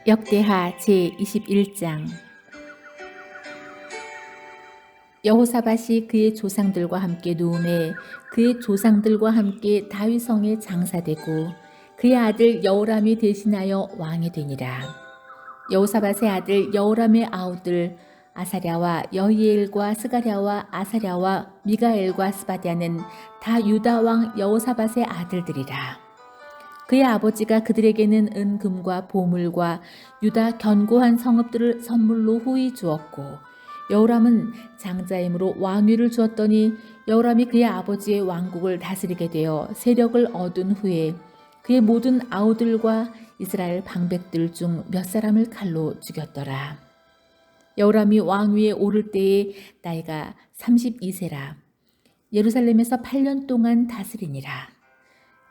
역대하 제21장. 여호사밧이 그의 조상들과 함께 누움에 그의 조상들과 함께 다윗성에 장사되고 그의 아들 여호람이 대신하여 왕이 되니라. 여호사밧의 아들 여호람의 아우들 아사랴와 여히엘과 스가랴와 아사랴와 미가엘과 스바랴는 다 유다 왕 여호사밧의 아들들이라. 그의 아버지가 그들에게는 은금과 보물과 유다 견고한 성읍들을 선물로 후히 주었고 여호람은 장자임으로 왕위를 주었더니 여호람이 그의 아버지의 왕국을 다스리게 되어 세력을 얻은 후에 그의 모든 아우들과 이스라엘 방백들 중 몇 사람을 칼로 죽였더라. 여호람이 왕위에 오를 때에 나이가 32세라. 예루살렘에서 8년 동안 다스리니라.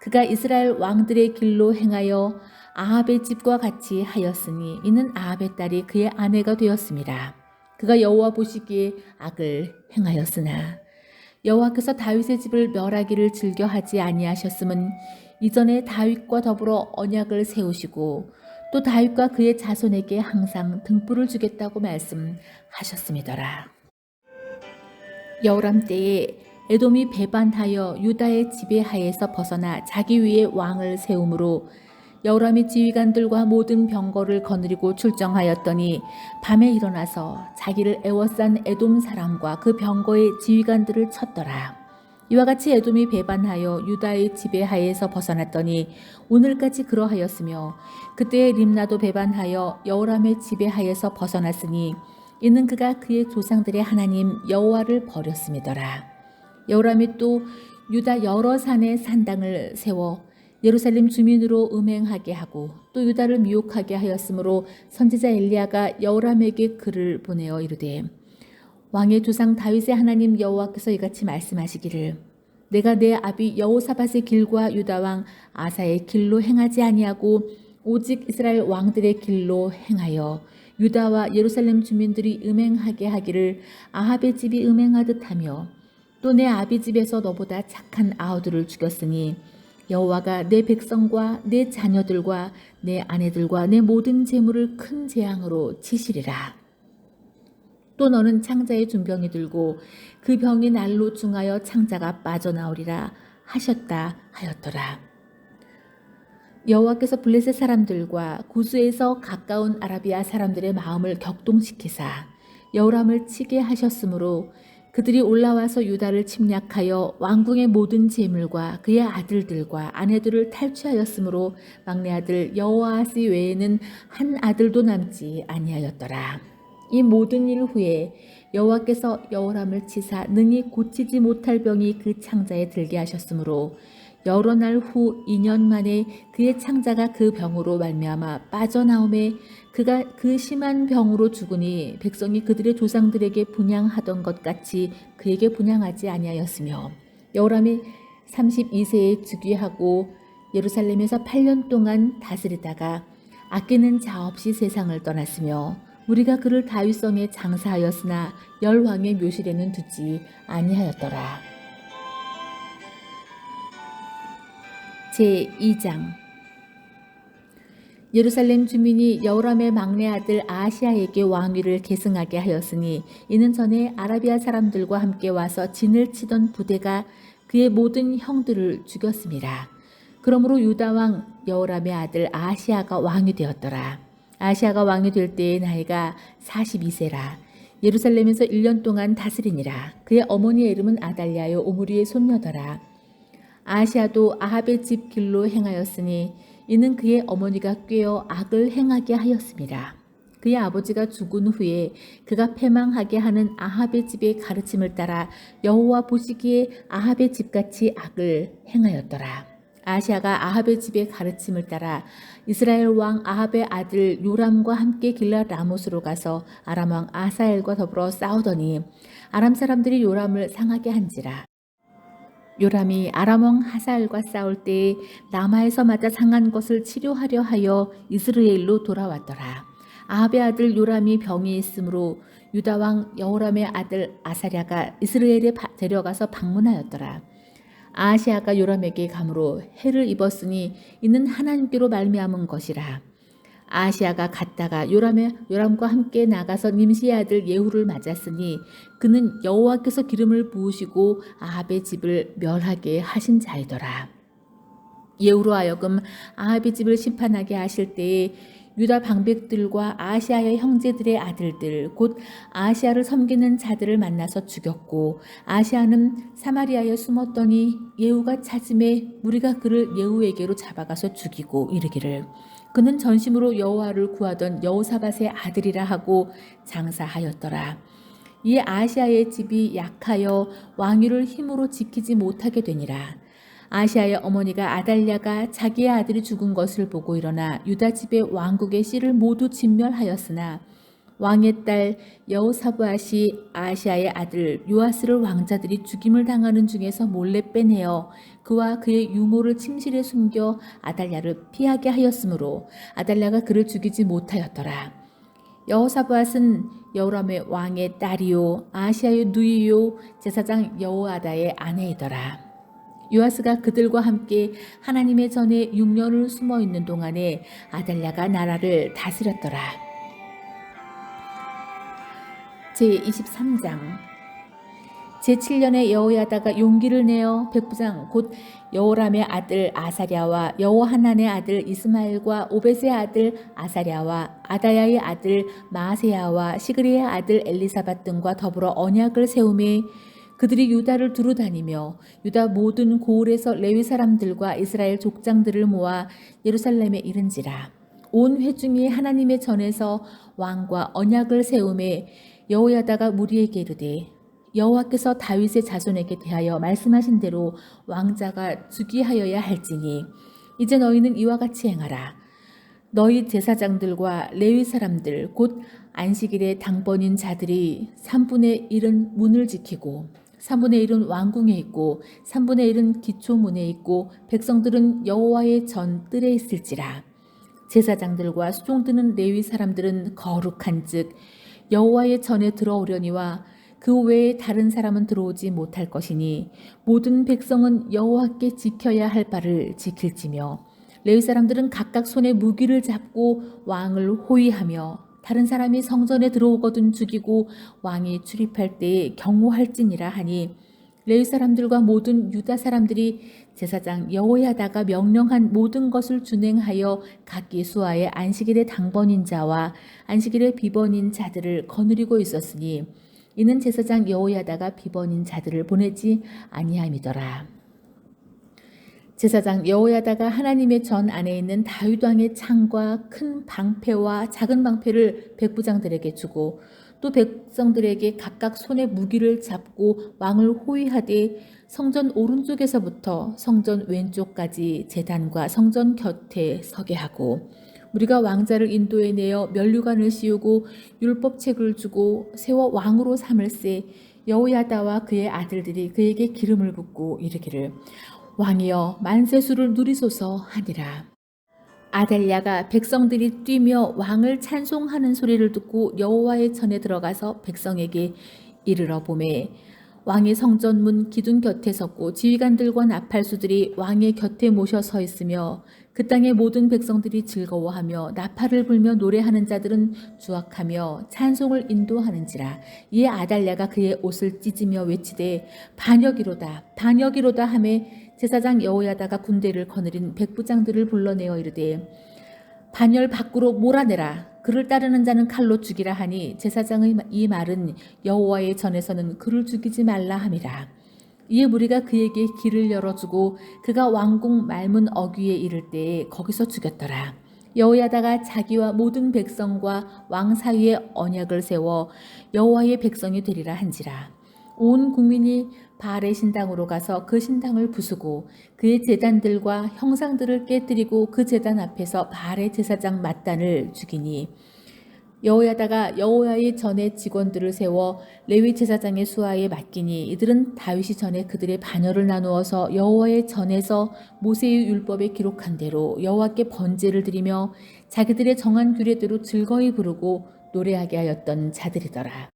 그가 이스라엘 왕들의 길로 행하여 아합의 집과 같이 하였으니 이는 아합의 딸이 그의 아내가 되었습니다. 그가 여호와 보시기에 악을 행하였으나 여호와께서 다윗의 집을 멸하기를 즐겨 하지 아니하셨음은 이전에 다윗과 더불어 언약을 세우시고 또 다윗과 그의 자손에게 항상 등불을 주겠다고 말씀하셨음이더라. 여호람 때에 에돔이 배반하여 유다의 지배하에서 벗어나 자기 위에 왕을 세우므로 여호람이 지휘관들과 모든 병거를 거느리고 출정하였더니 밤에 일어나서 자기를 애워싼 에돔 사람과 그 병거의 지휘관들을 쳤더라. 이와 같이 에돔이 배반하여 유다의 지배하에서 벗어났더니 오늘까지 그러하였으며 그때의 림나도 배반하여 여호람의 지배하에서 벗어났으니 이는 그가 그의 조상들의 하나님 여호와를 버렸음이더라. 여호람이 또 유다 여러 산에 산당을 세워 예루살렘 주민으로 음행하게 하고 또 유다를 미혹하게 하였으므로 선지자 엘리야가 여호람에게 글을 보내어 이르되 왕의 조상 다윗의 하나님 여호와께서 이같이 말씀하시기를 내가 내 아비 여호사밧의 길과 유다 왕 아사의 길로 행하지 아니하고 오직 이스라엘 왕들의 길로 행하여 유다와 예루살렘 주민들이 음행하게 하기를 아합의 집이 음행하듯 하며 또 내 아비 집에서 너보다 착한 아우들을 죽였으니 여호와가 내 백성과 내 자녀들과 내 아내들과 내 모든 재물을 큰 재앙으로 치시리라. 또 너는 창자의 중병이 들고 그 병이 날로 중하여 창자가 빠져나오리라 하셨다 하였더라. 여호와께서 블레셋 사람들과 구스에서 가까운 아라비아 사람들의 마음을 격동시키사 여호람을 치게 하셨으므로 그들이 올라와서 유다를 침략하여 왕궁의 모든 재물과 그의 아들들과 아내들을 탈취하였으므로 막내 아들 여호아하스 외에는 한 아들도 남지 아니하였더라. 이 모든 일 후에 여호와께서 여호람을 치사 능히 고치지 못할 병이 그 창자에 들게 하셨으므로 여러 날 후 2년 만에 그의 창자가 그 병으로 말미암아 빠져나오매 그가 그 심한 병으로 죽으니 백성이 그들의 조상들에게 분향하던 것 같이 그에게 분향하지 아니하였으며 여호람이 32세에 즉위하고 예루살렘에서 8년 동안 다스리다가 아끼는 자 없이 세상을 떠났으며 우리가 그를 다윗성에 장사하였으나 열왕의 묘실에는 두지 아니하였더라. 제2장. 예루살렘 주민이 여호람의 막내 아들 아하시아에게 왕위를 계승하게 하였으니 이는 전에 아라비아 사람들과 함께 와서 진을 치던 부대가 그의 모든 형들을 죽였습니다. 그러므로 유다 왕 여호람의 아들 아하시아가 왕이 되었더라. 아하시아가 왕이 될 때의 나이가 42세라. 예루살렘에서 1년 동안 다스리니라. 그의 어머니의 이름은 아달랴요 오므리의 손녀더라. 아하시아도 아합의 집 길로 행하였으니 이는 그의 어머니가 꾀어 악을 행하게 하였습니다. 그의 아버지가 죽은 후에 그가 패망하게 하는 아합의 집의 가르침을 따라 여호와 보시기에 아합의 집같이 악을 행하였더라. 아하시아가 아합의 집의 가르침을 따라 이스라엘 왕 아합의 아들 요람과 함께 길랏 라못으로 가서 아람 왕 아사엘과 더불어 싸우더니 아람 사람들이 요람을 상하게 한지라. 요람이 아람 왕 하사엘과 싸울 때에 라마에서 맞아 상한 것을 치료하려 하여 이스라엘로 돌아왔더라. 아합의 아들 요람이 병이 있으므로 유다 왕 여호람의 아들 아사랴가 이스라엘에 데려가서 방문하였더라. 아하시아가 요람에게 감으로 해를 입었으니 이는 하나님께로 말미암은 것이라. 아하시아가 갔다가 요람과 함께 나가서 nim시의 아들 예후를 맞았으니 그는 여호와께서 기름을 부으시고 아합의 집을 멸하게 하신 자이더라. 예후로 하여금 아합의 집을 심판하게 하실 때에 유다 방백들과 아하시아의 형제들의 아들들 곧 아하시아를 섬기는 자들을 만나서 죽였고, 아하시아는 사마리아에 숨었더니 예후가 찾음에 무리가 그를 예후에게로 잡아가서 죽이고 이르기를 그는 전심으로 여호와를 구하던 여호사밧의 아들이라 하고 장사하였더라. 이에 아하시아의 집이 약하여 왕위를 힘으로 지키지 못하게 되니라. 아하시아의 어머니가 아달랴가 자기의 아들이 죽은 것을 보고 일어나 유다 집의 왕국의 씨를 모두 진멸하였으나 왕의 딸 여호사밧이 아하시아의 아들 요아스를 왕자들이 죽임을 당하는 중에서 몰래 빼내어 그와 그의 유모를 침실에 숨겨 아달랴를 피하게 하였으므로 아달랴가 그를 죽이지 못하였더라. 여호사밧은 여호람의 왕의 딸이요 아하시아의 누이요 제사장 여호아다의 아내이더라. 요아스가 그들과 함께 하나님의 전에 6년을 숨어 있는 동안에 아달랴가 나라를 다스렸더라. 제23장 제7년에 여호야다가 용기를 내어 백부장 곧 여호람의 아들 아사랴와 여호하난의 아들 이스마엘과 오벳의 아들 아사랴와 아다야의 아들 마아세야와 시그리의 아들 엘리사밧 등과 더불어 언약을 세우매 그들이 유다를 두루 다니며 유다 모든 고을에서 레위 사람들과 이스라엘 족장들을 모아 예루살렘에 이른지라. 온 회중이 하나님의 전에서 왕과 언약을 세우매 여호야다가 무리에게 이르되 여호와께서 다윗의 자손에게 대하여 말씀하신 대로 왕자가 즉위하여야 할지니 이제 너희는 이와 같이 행하라. 너희 제사장들과 레위 사람들 곧 안식일의 당번인 자들이 3분의 1은 문을 지키고 3분의 1은 왕궁에 있고 3분의 1은 기초문에 있고 백성들은 여호와의 전 뜰에 있을지라. 제사장들과 수종드는 레위 사람들은 거룩한즉 여호와의 전에 들어오려니와 그 외에 다른 사람은 들어오지 못할 것이니 모든 백성은 여호와께 지켜야 할 바를 지킬지며 레위 사람들은 각각 손에 무기를 잡고 왕을 호위하며 다른 사람이 성전에 들어오거든 죽이고 왕이 출입할 때에 경호할지니라 하니 레위 사람들과 모든 유다 사람들이 제사장 여호야다가 명령한 모든 것을 준행하여 각기 수하의 안식일의 당번인 자와 안식일의 비번인 자들을 거느리고 있었으니 이는 제사장 여호야다가 비번인 자들을 보내지 아니함이더라. 제사장 여호야다가 하나님의 전 안에 있는 다윗 왕의 창과 큰 방패와 작은 방패를 백부장들에게 주고 또 백성들에게 각각 손에 무기를 잡고 왕을 호위하되 성전 오른쪽에서부터 성전 왼쪽까지 제단과 성전 곁에 서게 하고 우리가 왕자를 인도해 내어 면류관을 씌우고 율법책을 주고 세워 왕으로 삼을세 여호야다와 그의 아들들이 그에게 기름을 붓고 이르기를 왕이여 만세수를 누리소서 하니라. 아달랴가 백성들이 뛰며 왕을 찬송하는 소리를 듣고 여호와의 전에 들어가서 백성에게 이르러 보매 왕의 성전문 기둥 곁에 섰고 지휘관들과 나팔수들이 왕의 곁에 모셔 서 있으며 그 땅의 모든 백성들이 즐거워하며 나팔을 불며 노래하는 자들은 주악하며 찬송을 인도하는지라. 이에 아달랴가 그의 옷을 찢으며 외치되 반역이로다 반역이로다 하매 제사장 여호야다가 군대를 거느린 백부장들을 불러내어 이르되 반열 밖으로 몰아내라. 그를 따르는 자는 칼로 죽이라 하니 제사장의 이 말은 여호와의 전에서는 그를 죽이지 말라 함이라. 이에 무리가 그에게 길을 열어주고 그가 왕궁 말문 어귀에 이를 때에 거기서 죽였더라. 여호야다가 자기와 모든 백성과 왕 사이에 언약을 세워 여호와의 백성이 되리라 한지라. 온 국민이 바알의 신당으로 가서 그 신당을 부수고 그의 제단들과 형상들을 깨뜨리고 그 제단 앞에서 바알의 제사장 mat단을 죽이니 여호야다가 여호와의 전에 직원들을 세워 레위 제사장의 수하에 맡기니 이들은 다윗이 전에 그들의 반열을 나누어서 여호와의 전에서 모세의 율법에 기록한 대로 여호와께 번제를 드리며 자기들의 정한 규례대로 즐거이 부르고 노래하게 하였던 자들이더라.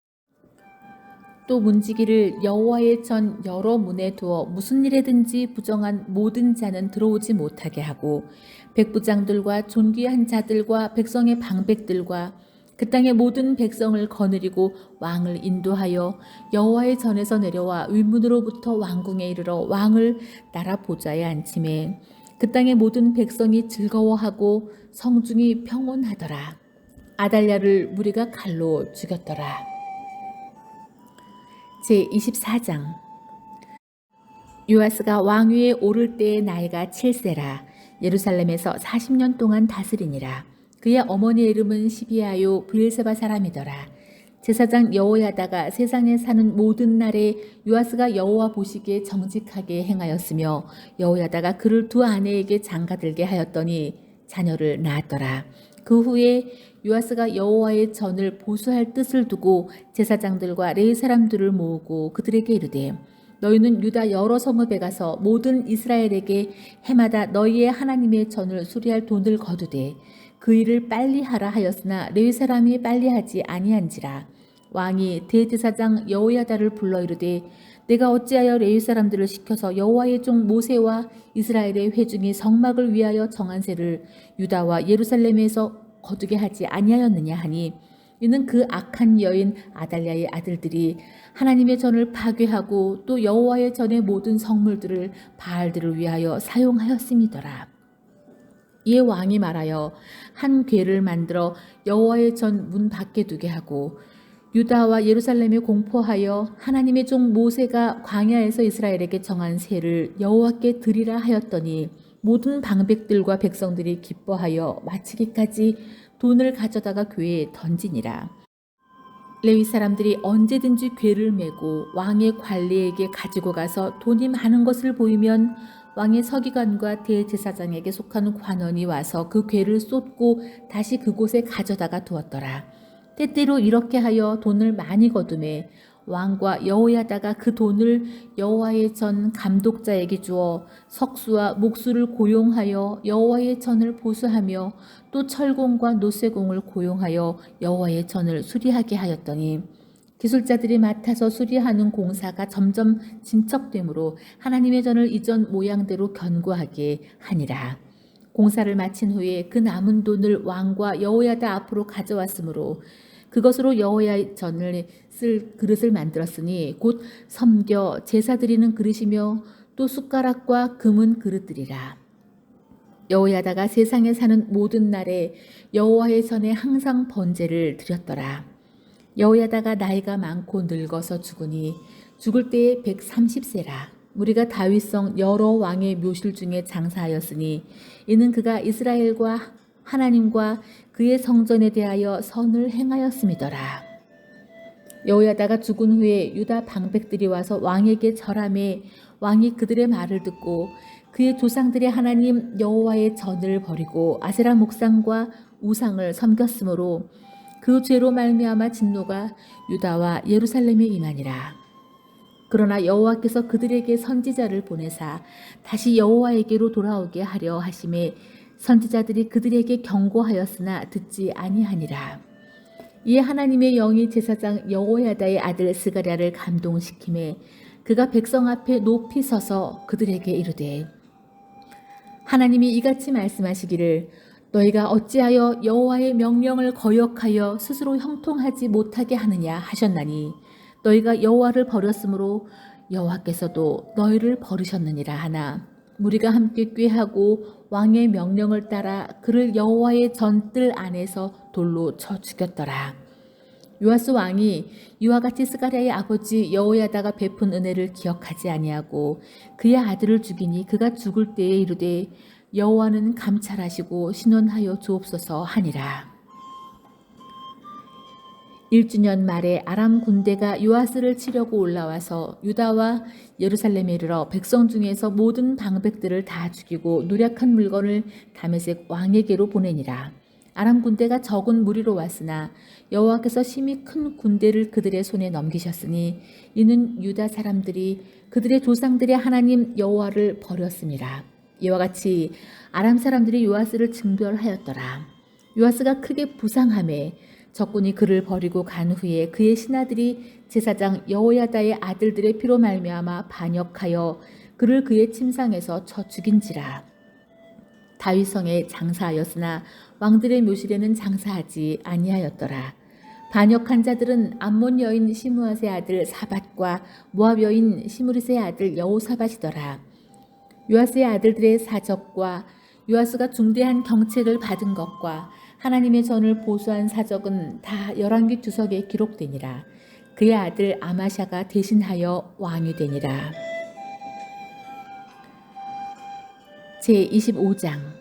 또 문지기를 여호와의 전 여러 문에 두어 무슨 일에든지 부정한 모든 자는 들어오지 못하게 하고 백부장들과 존귀한 자들과 백성의 방백들과 그 땅의 모든 백성을 거느리고 왕을 인도하여 여호와의 전에서 내려와 윗문으로부터 왕궁에 이르러 왕을 나라 보좌에 앉히매 그 땅의 모든 백성이 즐거워하고 성중이 평온하더라. 아달랴를 무리가 칼로 죽였더라. 제24장. 요아스가 왕위에 오를 때의 나이가 7세라. 예루살렘에서 40년 동안 다스리니라. 그의 어머니의 이름은 시비아요 브엘세바 사람이더라. 제사장 여호야다가 세상에 사는 모든 날에 요아스가 여호와 보시기에 정직하게 행하였으며 여호야다가 그를 두 아내에게 장가들게 하였더니 자녀를 낳았더라. 그 후에 요아스가 여호와의 전을 보수할 뜻을 두고 제사장들과 레위 사람들을 모으고 그들에게 이르되 너희는 유다 여러 성읍에 가서 모든 이스라엘에게 해마다 너희의 하나님의 전을 수리할 돈을 거두되 그 일을 빨리 하라 하였으나 레위 사람이 빨리 하지 아니한지라. 왕이 대제사장 여호야다를 불러 이르되 내가 어찌하여 레위 사람들을 시켜서 여호와의 종 모세와 이스라엘의 회중이 성막을 위하여 정한 세를 유다와 예루살렘에서 거두게 하지 아니하였느냐 하니 이는 그 악한 여인 아달랴의 아들들이 하나님의 전을 파괴하고 또 여호와의 전의 모든 성물들을 바알들을 위하여 사용하였음이더라. 이에 왕이 말하여 한 궤를 만들어 여호와의 전 문 밖에 두게 하고 유다와 예루살렘에 공포하여 하나님의 종 모세가 광야에서 이스라엘에게 정한 세를 여호와께 드리라 하였더니 모든 방백들과 백성들이 기뻐하여 마치기까지 돈을 가져다가 궤에 던지니라. 레위 사람들이 언제든지 궤를 메고 왕의 관리에게 가지고 가서 돈이 많은 것을 보이면 왕의 서기관과 대제사장에게 속한 관원이 와서 그 궤를 쏟고 다시 그곳에 가져다가 두었더라. 때때로 이렇게 하여 돈을 많이 거두매 왕과 여호야다가 그 돈을 여호와의 전 감독자에게 주어 석수와 목수를 고용하여 여호와의 전을 보수하며 또 철공과 노쇠공을 고용하여 여호와의 전을 수리하게 하였더니 기술자들이 맡아서 수리하는 공사가 점점 진척되므로 하나님의 전을 이전 모양대로 견고하게 하니라. 공사를 마친 후에 그 남은 돈을 왕과 여호야다 앞으로 가져왔으므로 그것으로 여호와의 전을 쓸 그릇을 만들었으니 곧 섬겨 제사 드리는 그릇이며 또 숟가락과 금은 그릇들이라. 여호야다가 세상에 사는 모든 날에 여호와의 전에 항상 번제를 드렸더라. 여호야다가 나이가 많고 늙어서 죽으니 죽을 때에 130세라. 우리가 다윗성 여러 왕의 묘실 중에 장사하였으니 이는 그가 이스라엘과 하나님과 그의 성전에 대하여 선을 행하였음이더라. 여호야다가 죽은 후에 유다 방백들이 와서 왕에게 절하매 왕이 그들의 말을 듣고 그의 조상들의 하나님 여호와의 전을 버리고 아세라 목상과 우상을 섬겼으므로 그 죄로 말미암아 진노가 유다와 예루살렘에 임하니라. 그러나 여호와께서 그들에게 선지자를 보내사 다시 여호와에게로 돌아오게 하려 하심에 선지자들이 그들에게 경고하였으나 듣지 아니하니라. 이에 하나님의 영이 제사장 여호야다의 아들 스가랴를 감동시키매 그가 백성 앞에 높이 서서 그들에게 이르되 하나님이 이같이 말씀하시기를 너희가 어찌하여 여호와의 명령을 거역하여 스스로 형통하지 못하게 하느냐 하셨나니 너희가 여호와를 버렸으므로 여호와께서도 너희를 버리셨느니라 하나 무리가 함께 꾀하고 왕의 명령을 따라 그를 여호와의 전뜰 안에서 돌로 쳐 죽였더라. 요아스 왕이 이와 같이 스가랴의 아버지 여호야다가 베푼 은혜를 기억하지 아니하고 그의 아들을 죽이니 그가 죽을 때에 이르되 여호와는 감찰하시고 신원하여 주옵소서 하니라. 1주년 말에 아람 군대가 요아스를 치려고 올라와서 유다와 예루살렘에 이르러 백성 중에서 모든 방백들을 다 죽이고 노략한 물건을 다메섹 왕에게로 보내니라. 아람 군대가 적은 무리로 왔으나 여호와께서 심히 큰 군대를 그들의 손에 넘기셨으니 이는 유다 사람들이 그들의 조상들의 하나님 여호와를 버렸음이라. 이와 같이 아람 사람들이 요아스를 징벌하였더라. 요아스가 크게 부상하매 적군이 그를 버리고 간 후에 그의 신하들이 제사장 여호야다의 아들들의 피로 말미암아 반역하여 그를 그의 침상에서 쳐 죽인지라. 다윗성에 장사하였으나 왕들의 묘실에는 장사하지 아니하였더라. 반역한 자들은 암몬 여인 시므앗의 아들 사밧과 모압 여인 시므릿의 아들 여호사밧이더라. 요아스의 아들들의 사적과 요아스가 중대한 경책을 받은 것과 하나님의 전을 보수한 사적은 다 열왕기 주석에 기록되니라. 그의 아들 아마샤가 대신하여 왕이 되니라. 제25장.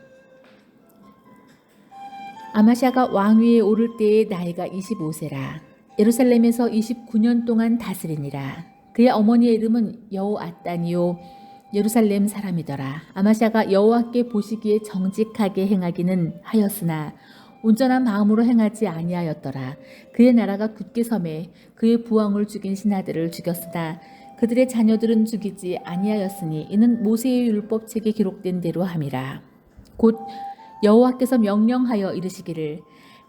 아마샤가 왕위에 오를 때의 나이가 25세라. 예루살렘에서 29년 동안 다스리니라. 그의 어머니의 이름은 여호앗단이요 예루살렘 사람이더라. 아마샤가 여호와께 보시기에 정직하게 행하기는 하였으나 온전한 마음으로 행하지 아니하였더라. 그의 나라가 굳게 섬에 그의 부왕을 죽인 신하들을 죽였으나 그들의 자녀들은 죽이지 아니하였으니 이는 모세의 율법책에 기록된 대로 함이라. 곧 여호와께서 명령하여 이르시기를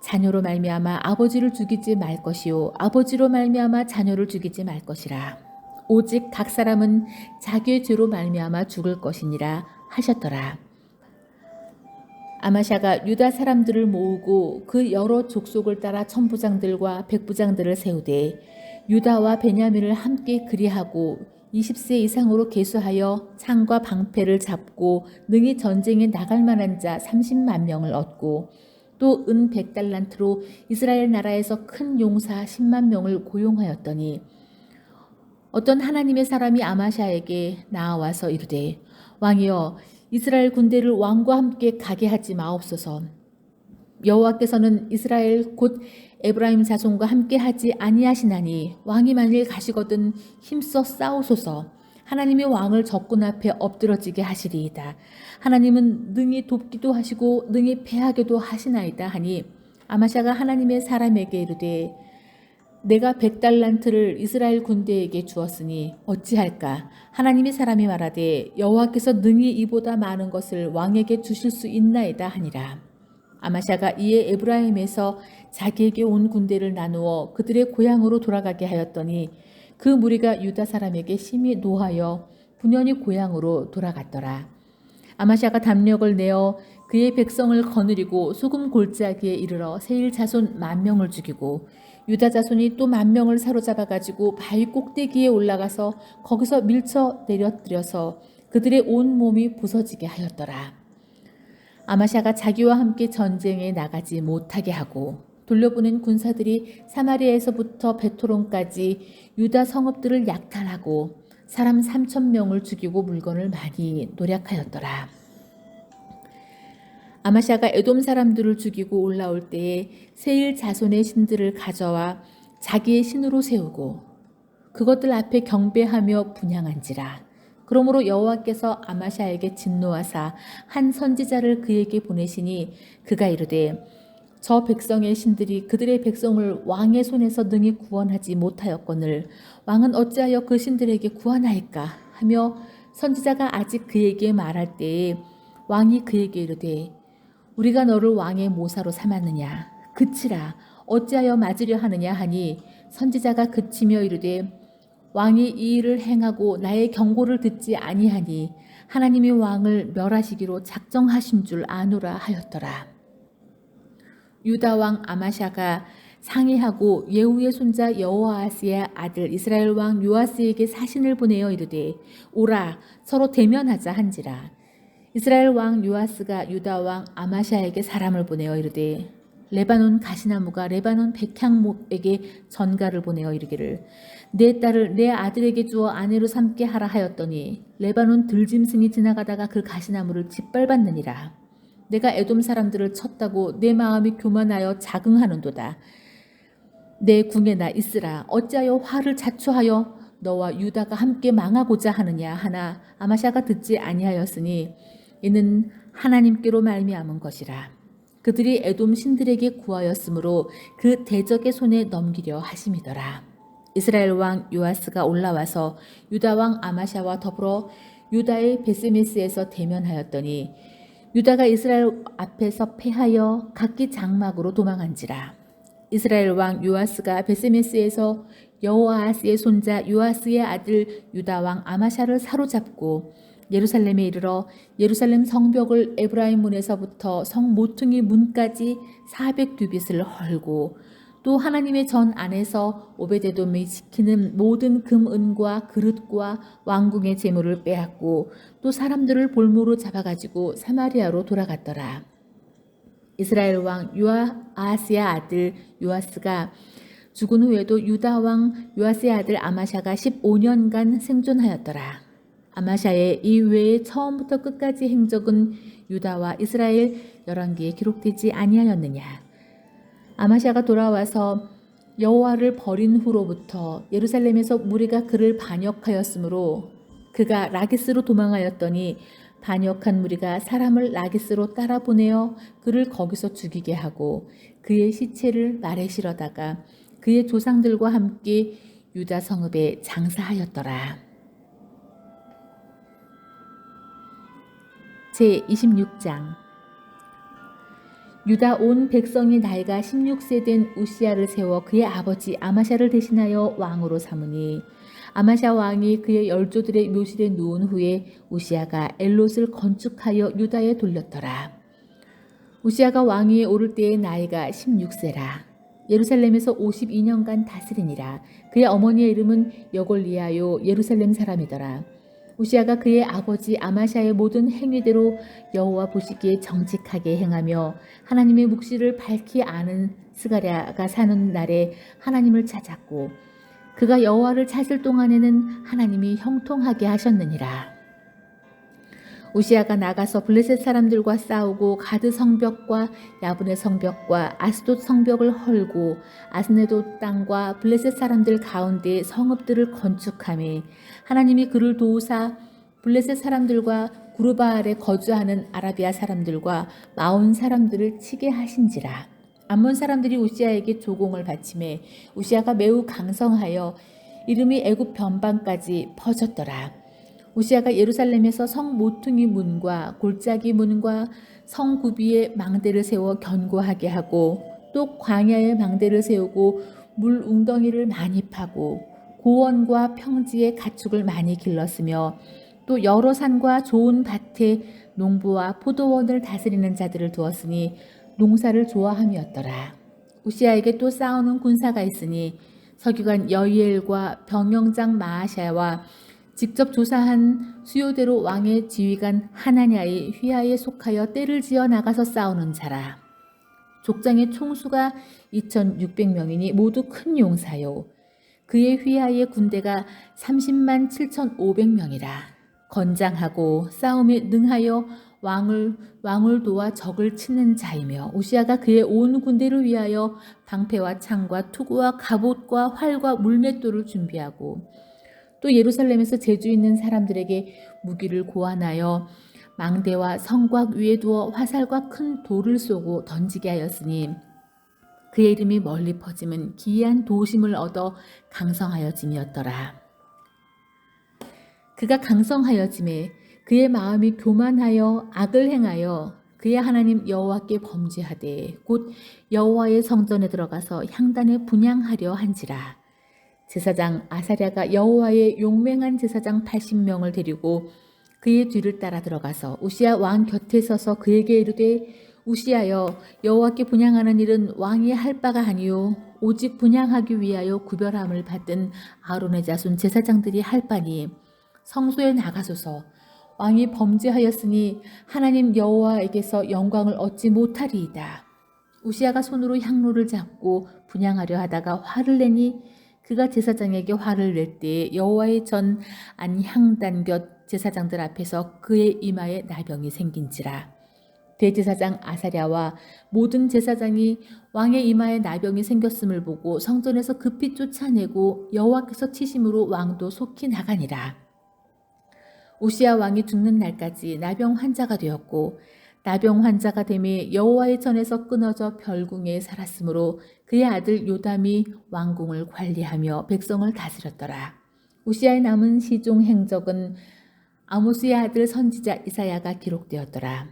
자녀로 말미암아 아버지를 죽이지 말 것이요 아버지로 말미암아 자녀를 죽이지 말 것이라. 오직 각 사람은 자기의 죄로 말미암아 죽을 것이니라 하셨더라. 아마샤가 유다 사람들을 모으고 그 여러 족속을 따라 천부장들과 백부장들을 세우되 유다와 베냐민을 함께 그리하고 20세 이상으로 계수하여 창과 방패를 잡고 능히 전쟁에 나갈 만한 자 30만 명을 얻고 또 은 100달란트로 이스라엘 나라에서 큰 용사 10만 명을 고용하였더니 어떤 하나님의 사람이 아마샤에게 나와서 이르되 왕이여 이스라엘 군대를 왕과 함께 가게 하지 마옵소서. 여호와께서는 이스라엘 곧 에브라임 자손과 함께 하지 아니하시나니 왕이 만일 가시거든 힘써 싸우소서. 하나님의 왕을 적군 앞에 엎드러지게 하시리이다. 하나님은 능히 돕기도 하시고 능히 패하게도 하시나이다 하니 아마샤가 하나님의 사람에게 이르되 내가 100달란트를 이스라엘 군대에게 주었으니 어찌할까? 하나님의 사람이 말하되 여호와께서 능히 이보다 많은 것을 왕에게 주실 수 있나이다 하니라. 아마샤가 이에 에브라임에서 자기에게 온 군대를 나누어 그들의 고향으로 돌아가게 하였더니 그 무리가 유다 사람에게 심히 노하여 분연히 고향으로 돌아갔더라. 아마샤가 담력을 내어 그의 백성을 거느리고 소금 골짜기에 이르러 세일 자손 10,000명을 죽이고 유다 자손이 또 10,000명을 사로잡아 가지고 바위 꼭대기에 올라가서 거기서 밀쳐 내려뜨려서 그들의 온 몸이 부서지게 하였더라. 아마샤가 자기와 함께 전쟁에 나가지 못하게 하고 돌려보낸 군사들이 사마리아에서부터 베토론까지 유다 성읍들을 약탈하고 사람 3,000명을 죽이고 물건을 많이 노략하였더라. 아마샤가 에돔 사람들을 죽이고 올라올 때에 세일 자손의 신들을 가져와 자기의 신으로 세우고 그것들 앞에 경배하며 분향한지라. 그러므로 여호와께서 아마샤에게 진노하사 한 선지자를 그에게 보내시니 그가 이르되 저 백성의 신들이 그들의 백성을 왕의 손에서 능히 구원하지 못하였거늘 왕은 어찌하여 그 신들에게 구원하일까 하며 선지자가 아직 그에게 말할 때에 왕이 그에게 이르되 우리가 너를 왕의 모사로 삼았느냐 그치라 어찌하여 맞으려 하느냐 하니 선지자가 그치며 이르되 왕이 이 일을 행하고 나의 경고를 듣지 아니하니 하나님이 왕을 멸하시기로 작정하신 줄 아노라 하였더라. 유다 왕 아마샤가 상의하고 예후의 손자 여호아스의 아들 이스라엘 왕 요아스에게 사신을 보내어 이르되 오라 서로 대면하자 한지라. 이스라엘 왕 요아스가 유다 왕 아마샤에게 사람을 보내어 이르되 레바논 가시나무가 레바논 백향목에게 전가를 보내어 이르기를 내 딸을 내 아들에게 주어 아내로 삼게 하라 하였더니 레바논 들짐승이 지나가다가 그 가시나무를 짓밟았느니라. 내가 에돔 사람들을 쳤다고 내 마음이 교만하여 자긍하는도다. 내 궁에나 있으라. 어찌하여 화를 자초하여 너와 유다가 함께 망하고자 하느냐 하나 아마샤가 듣지 아니하였으니 이는 하나님께로 말미암은 것이라. 그들이 에돔 신들에게 구하였으므로 그 대적의 손에 넘기려 하심이더라. 이스라엘 왕 요아스가 올라와서 유다 왕 아마샤와 더불어 유다의 베스메스에서 대면하였더니 유다가 이스라엘 앞에서 패하여 각기 장막으로 도망한지라. 이스라엘 왕 요아스가 베세메스에서 여호아하스의 손자 요아스의 아들 유다 왕 아마샤를 사로잡고 예루살렘에 이르러 예루살렘 성벽을 에브라임 문에서부터 성 모퉁이 문까지 400규빗을 헐고 또 하나님의 전 안에서 오베데돔이 지키는 모든 금은과 그릇과 왕궁의 재물을 빼앗고 또 사람들을 볼모로 잡아가지고 사마리아로 돌아갔더라. 이스라엘 왕 요아하스의 아들 요아스가 죽은 후에도 유다 왕 요아스의 아들 아마샤가 15년간 생존하였더라. 아마샤의 이외에 처음부터 끝까지 행적은 유다와 이스라엘 열왕기에 기록되지 아니하였느냐. 아마샤가 돌아와서 여호와를 버린 후로부터 예루살렘에서 무리가 그를 반역하였으므로 그가 라기스로 도망하였더니 반역한 무리가 사람을 라기스로 따라 보내어 그를 거기서 죽이게 하고 그의 시체를 말에 실어다가 그의 조상들과 함께 유다 성읍에 장사하였더라. 제26장 유다 온 백성이 나이가 16세 된 우시야를 세워 그의 아버지 아마샤를 대신하여 왕으로 삼으니 아마샤 왕이 그의 열조들의 묘실에 누운 후에 우시야가 엘롯을 건축하여 유다에 돌렸더라. 우시야가 왕위에 오를 때의 나이가 16세라. 예루살렘에서 52년간 다스리니라. 그의 어머니의 이름은 여골리아요 예루살렘 사람이더라. 우시야가 그의 아버지 아마샤의 모든 행위대로 여호와 보시기에 정직하게 행하며 하나님의 묵시를 밝히 아는 스가랴가 사는 날에 하나님을 찾았고 그가 여호와를 찾을 동안에는 하나님이 형통하게 하셨느니라. 우시야가 나가서 블레셋 사람들과 싸우고 가드 성벽과 야분의 성벽과 아스돗 성벽을 헐고 아스네도 땅과 블레셋 사람들 가운데 성읍들을 건축하며 하나님이 그를 도우사 블레셋 사람들과 구르바알에 거주하는 아라비아 사람들과 마온 사람들을 치게 하신지라. 암몬 사람들이 우시야에게 조공을 바치매 우시야가 매우 강성하여 이름이 애굽 변방까지 퍼졌더라. 우시야가 예루살렘에서 성 모퉁이 문과 골짜기 문과 성 구비에 망대를 세워 견고하게 하고 또 광야에 망대를 세우고 물 웅덩이를 많이 파고 고원과 평지에 가축을 많이 길렀으며 또 여러 산과 좋은 밭에 농부와 포도원을 다스리는 자들을 두었으니 농사를 좋아함이었더라. 우시야에게 또 싸우는 군사가 있으니 서기관 여이엘과 병영장 마아샤와 직접 조사한 수요대로 왕의 지휘관 하나냐의 휘하에 속하여 떼를 지어 나가서 싸우는 자라. 족장의 총수가 2600명이니 모두 큰 용사요. 그의 휘하의 군대가 30만 7500명이라. 건장하고 싸움에 능하여 왕을 도와 적을 치는 자이며 우시야가 그의 온 군대를 위하여 방패와 창과 투구와 갑옷과 활과 물맷돌을 준비하고 또 예루살렘에서 재주 있는 사람들에게 무기를 고안하여 망대와 성곽 위에 두어 화살과 큰 돌을 쏘고 던지게 하였으니 그의 이름이 멀리 퍼짐은 기이한 도심을 얻어 강성하여짐이었더라. 그가 강성하여짐에 그의 마음이 교만하여 악을 행하여 그의 하나님 여호와께 범죄하되 곧 여호와의 성전에 들어가서 향단에 분향하려 한지라. 제사장 아사랴가 여호와의 용맹한 제사장 80명을 데리고 그의 뒤를 따라 들어가서 우시야 왕 곁에 서서 그에게 이르되 우시야여 여호와께 분향하는 일은 왕이 할 바가 아니요 오직 분향하기 위하여 구별함을 받은 아론의 자손 제사장들이 할 바니 성소에 나가소서. 왕이 범죄하였으니 하나님 여호와에게서 영광을 얻지 못하리이다. 우시야가 손으로 향로를 잡고 분향하려 하다가 화를 내니 그가 제사장에게 화를 낼 때에 여호와의 전 안 향단 곁 제사장들 앞에서 그의 이마에 나병이 생긴지라. 대제사장 아사랴와 모든 제사장이 왕의 이마에 나병이 생겼음을 보고 성전에서 급히 쫓아내고 여호와께서 치심으로 왕도 속히 나가니라. 우시야 왕이 죽는 날까지 나병 환자가 되었고 나병 환자가 되매 여호와의 전에서 끊어져 별궁에 살았으므로 그의 아들 요담이 왕궁을 관리하며 백성을 다스렸더라. 우시야의 남은 시종 행적은 아모스의 아들 선지자 이사야가 기록되었더라.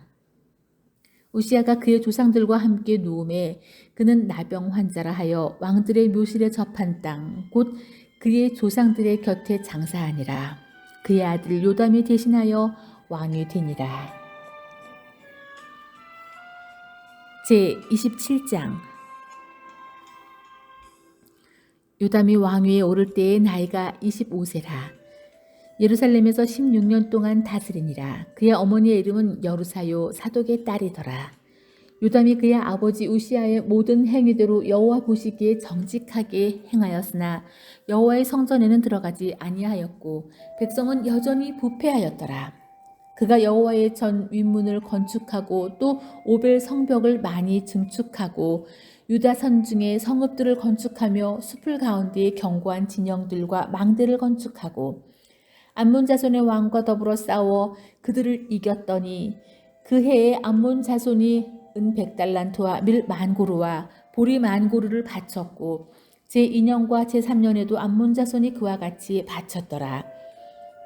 우시아가 그의 조상들과 함께 누움에 그는 나병 환자라 하여 왕들의 묘실에 접한 땅 곧 그의 조상들의 곁에 장사하니라. 그의 아들 요담이 대신하여 왕이 되니라. 제 27장. 요담이 왕위에 오를 때의 나이가 25세라. 예루살렘에서 16년 동안 다스리니라. 그의 어머니의 이름은 여루사요 사독의 딸이더라. 요담이 그의 아버지 우시아의 모든 행위대로 여호와 보시기에 정직하게 행하였으나 여호와의 성전에는 들어가지 아니하였고 백성은 여전히 부패하였더라. 그가 여호와의 전 윗문을 건축하고 또 오벨 성벽을 많이 증축하고 유다 산중에 성읍들을 건축하며 숲을 가운데에 견고한 진영들과 망대를 건축하고 암몬 자손의 왕과 더불어 싸워 그들을 이겼더니 그 해에 암몬 자손이 은 100달란트와 밀 10,000고루와 보리 10,000고루를 바쳤고 제2년과 제3년에도 암몬 자손이 그와 같이 바쳤더라.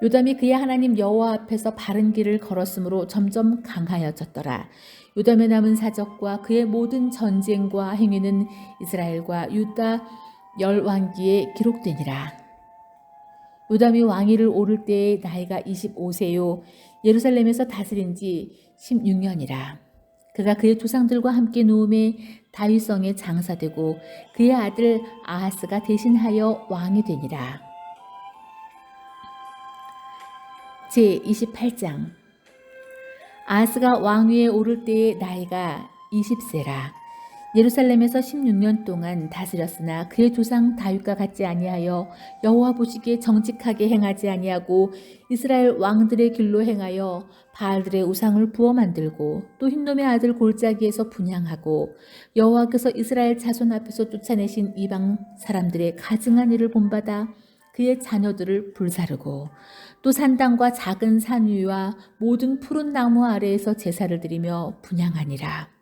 요담이 그의 하나님 여호와 앞에서 바른 길을 걸었으므로 점점 강하여졌더라. 요담의 남은 사적과 그의 모든 전쟁과 행위는 이스라엘과 유다 열왕기에 기록되니라. 요담이 왕위를 오를 때의 나이가 25세요 예루살렘에서 다스린 지 16년이라. 그가 그의 조상들과 함께 누움에 다윗성에 장사되고 그의 아들 아하스가 대신하여 왕이 되니라. 제 28장. 아하스가 왕위에 오를 때의 나이가 20세라. 예루살렘에서 16년 동안 다스렸으나 그의 조상 다윗과 같지 아니하여 여호와 보시기에 정직하게 행하지 아니하고 이스라엘 왕들의 길로 행하여 바알들의 우상을 부어 만들고 또 흰놈의 아들 골짜기에서 분향하고 여호와께서 이스라엘 자손 앞에서 쫓아내신 이방 사람들의 가증한 일을 본받아 그의 자녀들을 불사르고 또 산당과 작은 산 위와 모든 푸른 나무 아래에서 제사를 드리며 분향하니라.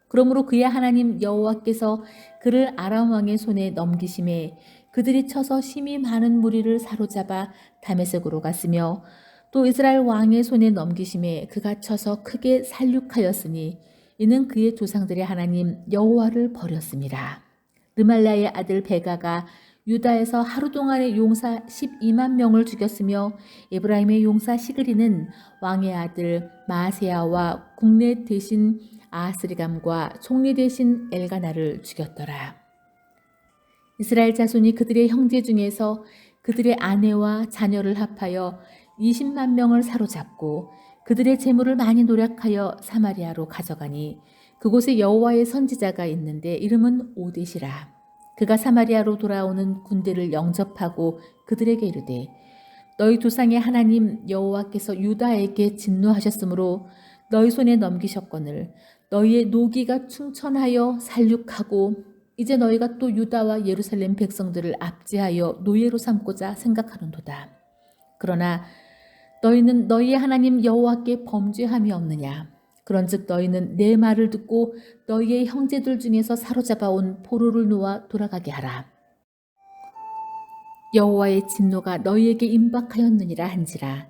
그러므로 그의 하나님 여호와께서 그를 아람 왕의 손에 넘기심에 그들이 쳐서 심히 많은 무리를 사로잡아 다메섹으로 갔으며 또 이스라엘 왕의 손에 넘기심에 그가 쳐서 크게 살육하였으니 이는 그의 조상들의 하나님 여호와를 버렸습니다. 르말라의 아들 베가가 유다에서 하루 동안의 용사 12만 명을 죽였으며 에브라임의 용사 시그리는 왕의 아들 마세야와 국내 대신 아스리감과 총리 대신 엘가나를 죽였더라. 이스라엘 자손이 그들의 형제 중에서 그들의 아내와 자녀를 합하여 20만 명을 사로잡고 그들의 재물을 많이 노력하여 사마리아로 가져가니 그곳에 여호와의 선지자가 있는데 이름은 오뎃이라. 그가 사마리아로 돌아오는 군대를 영접하고 그들에게 이르되 너희 조상의 하나님 여호와께서 유다에게 진노하셨으므로 너희 손에 넘기셨거늘 너희의 노기가 충천하여 살육하고 이제 너희가 또 유다와 예루살렘 백성들을 압제하여 노예로 삼고자 생각하는도다. 그러나 너희는 너희의 하나님 여호와께 범죄함이 없느냐? 그런즉 너희는 내 말을 듣고 너희의 형제들 중에서 사로잡아 온 포로를 놓아 돌아가게 하라. 여호와의 진노가 너희에게 임박하였느니라 한지라.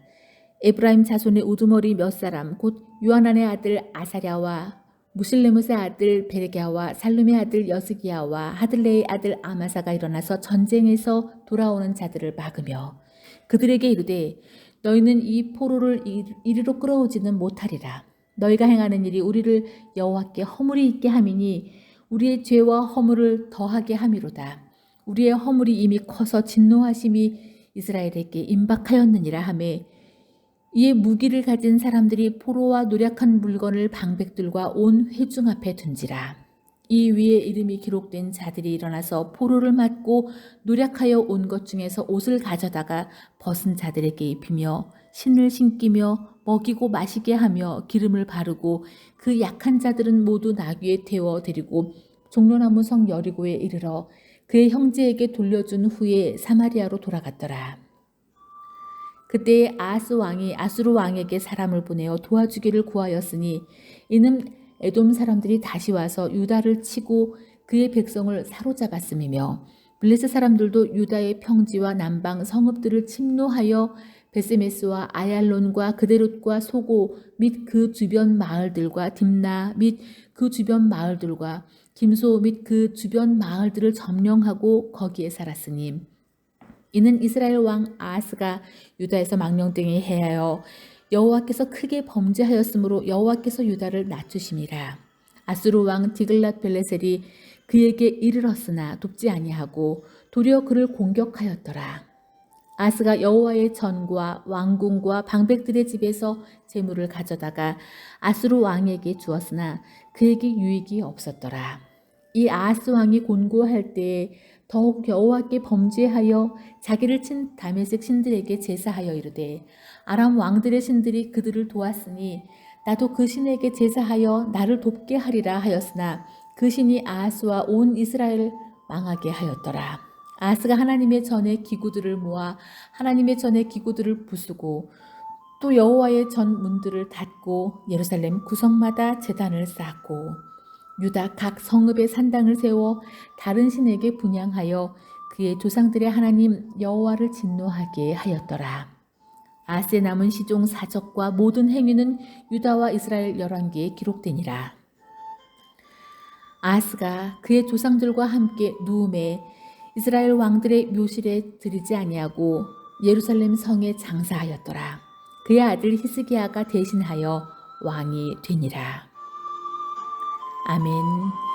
에브라임 자손의 우두머리 몇 사람 곧 요하난의 아들 아사랴와 무실레못의 아들 베레기야와 살룸의 아들 여스기야와 하들레의 아들 아마사가 일어나서 전쟁에서 돌아오는 자들을 막으며 그들에게 이르되 너희는 이 포로를 이리로 끌어오지는 못하리라. 너희가 행하는 일이 우리를 여호와께 허물이 있게 함이니 우리의 죄와 허물을 더하게 함이로다. 우리의 허물이 이미 커서 진노하심이 이스라엘에게 임박하였느니라 하매 이에 무기를 가진 사람들이 포로와 노력한 물건을 방백들과 온 회중 앞에 둔지라. 이 위에 이름이 기록된 자들이 일어나서 포로를 맞고 노력하여 온 것 중에서 옷을 가져다가 벗은 자들에게 입히며 신을 신기며 먹이고 마시게 하며 기름을 바르고 그 약한 자들은 모두 나귀에 태워 데리고 종려나무 성 여리고에 이르러 그의 형제에게 돌려준 후에 사마리아로 돌아갔더라. 그때에 아하스 왕이 아수르 왕에게 사람을 보내어 도와주기를 구하였으니 이는 에돔 사람들이 다시 와서 유다를 치고 그의 백성을 사로잡았음이며 블레셋 사람들도 유다의 평지와 남방 성읍들을 침노하여 베세메스와 아얄론과 그데롯과 소고 및 그 주변 마을들과 딥나 및 그 주변 마을들과 김소 및 그 주변 마을들을 점령하고 거기에 살았으니 이는 이스라엘 왕 아하스가 유다에서 망령되게 해하여 여호와께서 크게 범죄하였으므로 여호와께서 유다를 낮추심이라. 아수르 왕 디글랏벨레셀이 그에게 이르렀으나 돕지 아니하고 도리어 그를 공격하였더라. 아스가 여호와의 전과 왕궁과 방백들의 집에서 재물을 가져다가 아수르 왕에게 주었으나 그에게 유익이 없었더라. 이 아하스 왕이 곤고할 때에 더욱 여호와께 범죄하여 자기를 친 다메섹 신들에게 제사하여 이르되 아람 왕들의 신들이 그들을 도왔으니 나도 그 신에게 제사하여 나를 돕게 하리라 하였으나 그 신이 아하스와 온 이스라엘을 망하게 하였더라. 아하스가 하나님의 전의 기구들을 모아 하나님의 전의 기구들을 부수고 또 여호와의 전 문들을 닫고 예루살렘 구성마다 제단을 쌓고 유다 각 성읍에 산당을 세워 다른 신에게 분향하여 그의 조상들의 하나님 여호와를 진노하게 하였더라. 아하스의 남은 시종 사적과 모든 행위는 유다와 이스라엘 열왕기에 기록되니라. 아하스가 그의 조상들과 함께 누움에 이스라엘 왕들의 묘실에 들이지 아니하고 예루살렘 성에 장사하였더라. 그의 아들 히스기야가 대신하여 왕이 되니라. 아멘.